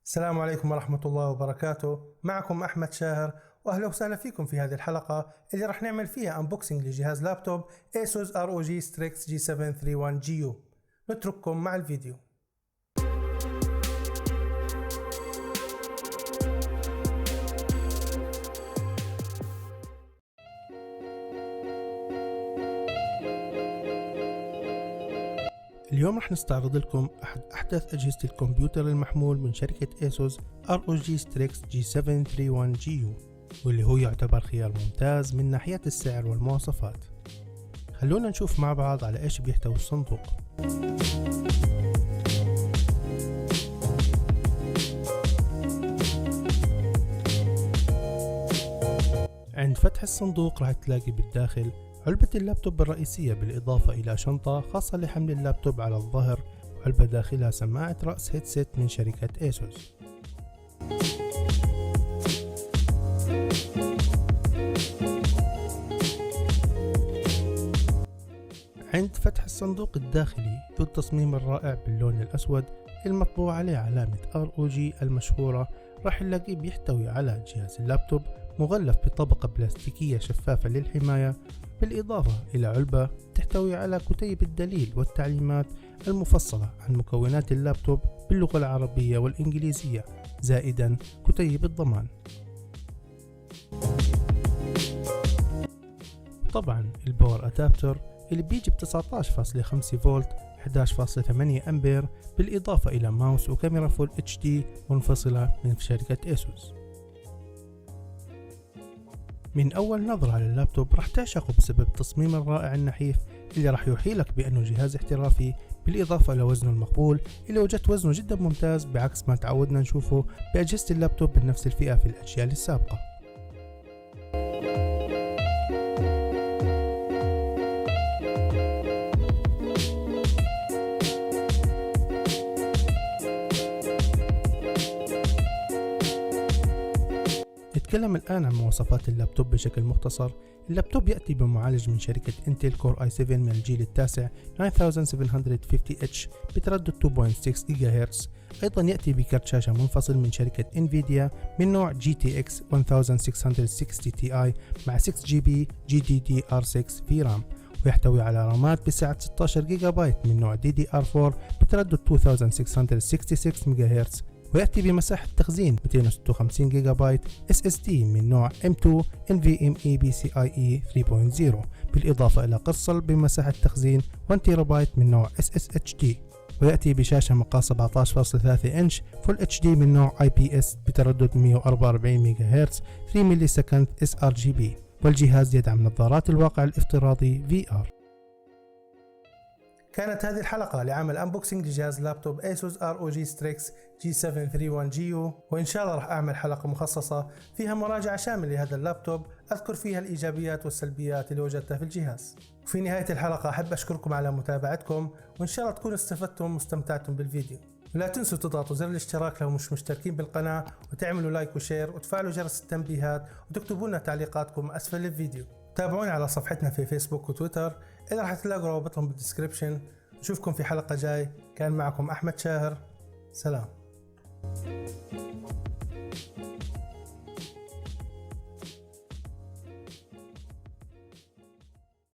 السلام عليكم ورحمة الله وبركاته. معكم أحمد شاهر، وأهلا وسهلا فيكم في هذه الحلقة اللي رح نعمل فيها أنبوكسينج لجهاز لابتوب ASUS ROG Strix G731GU. نترككم مع الفيديو. اليوم رح نستعرض لكم أحد أحدث أجهزة الكمبيوتر المحمول من شركة ASUS ROG Strix G731GU، واللي هو يعتبر خيار ممتاز من ناحية السعر والمواصفات. خلونا نشوف مع بعض على إيش بيحتوي الصندوق. عند فتح الصندوق راح تلاقي بالداخل علبة اللابتوب الرئيسية، بالإضافة إلى شنطة خاصة لحمل اللابتوب على الظهر، وعلبة داخلها سماعة رأس هيدسيت من شركة ASUS. عند فتح الصندوق الداخلي ذو التصميم الرائع باللون الأسود المطبوع عليه علامة ROG المشهورة، راح نلاقيه بيحتوي على جهاز اللابتوب مغلف بطبقة بلاستيكية شفافة للحماية، بالإضافة إلى علبة تحتوي على كتيب الدليل والتعليمات المفصلة عن مكونات اللابتوب باللغة العربية والإنجليزية، زائدا كتيب الضمان. طبعا الباور أدابتر اللي بيجي ب 19.5 فولت 11.8 أمبير، بالإضافة إلى ماوس وكاميرا فول HD منفصلة من شركة ASUS. من أول نظرة على اللابتوب راح تعشقه بسبب التصميم الرائع النحيف اللي راح يوحيلك بأنه جهاز احترافي، بالإضافة إلى وزنه المقبول اللي وجدت وزنه جدا ممتاز بعكس ما تعودنا نشوفه بأجهزة اللابتوب بنفس الفئة في الأجيال السابقة. نتكلم الآن عن مواصفات اللابتوب بشكل مختصر. اللابتوب يأتي بمعالج من شركة انتل كور i7 من الجيل التاسع 9750H بتردد 2.6 جيجا هرتز. أيضا يأتي بكرت شاشة منفصل من شركة انفيديا من نوع GTX 1660 Ti مع 6GB GDDR6 في رام، ويحتوي على رامات بسعة 16 جيجا بايت من نوع DDR4 بتردد 2666 ميجا هرتز، ويأتي بمساحة تخزين 256 جيجا بايت SSD من نوع M2 NVMe PCIe 3.0، بالإضافة إلى قرص صلب بمساحة تخزين 1 تيرا بايت من نوع SSHD، ويأتي بشاشة مقاس 17.3 إنش Full HD من نوع IPS بتردد 144 ميجا هرتز 3 ملي سكند sRGB، والجهاز يدعم نظارات الواقع الافتراضي VR. كانت هذه الحلقة لعمل أنبوكسينج لجهاز لابتوب ASUS ROG Strix G731GU، وإن شاء الله راح أعمل حلقة مخصصة فيها مراجعة شاملة لهذا اللابتوب، أذكر فيها الإيجابيات والسلبيات اللي وجدتها في الجهاز. وفي نهاية الحلقة أحب أشكركم على متابعتكم، وإن شاء الله تكونوا استفدتم واستمتعتم بالفيديو. لا تنسوا تضغطوا زر الاشتراك لو مش مشتركين بالقناة، وتعملوا لايك وشير وتفعلوا جرس التنبيهات، وتكتبوا لنا تعليقاتكم أسفل الفيديو. تابعونا على صفحتنا في فيسبوك وتويتر اللي راح تلاقوا روابطهم بالديسكريبشن. نشوفكم في حلقة جاي. كان معكم أحمد شاهر، سلام.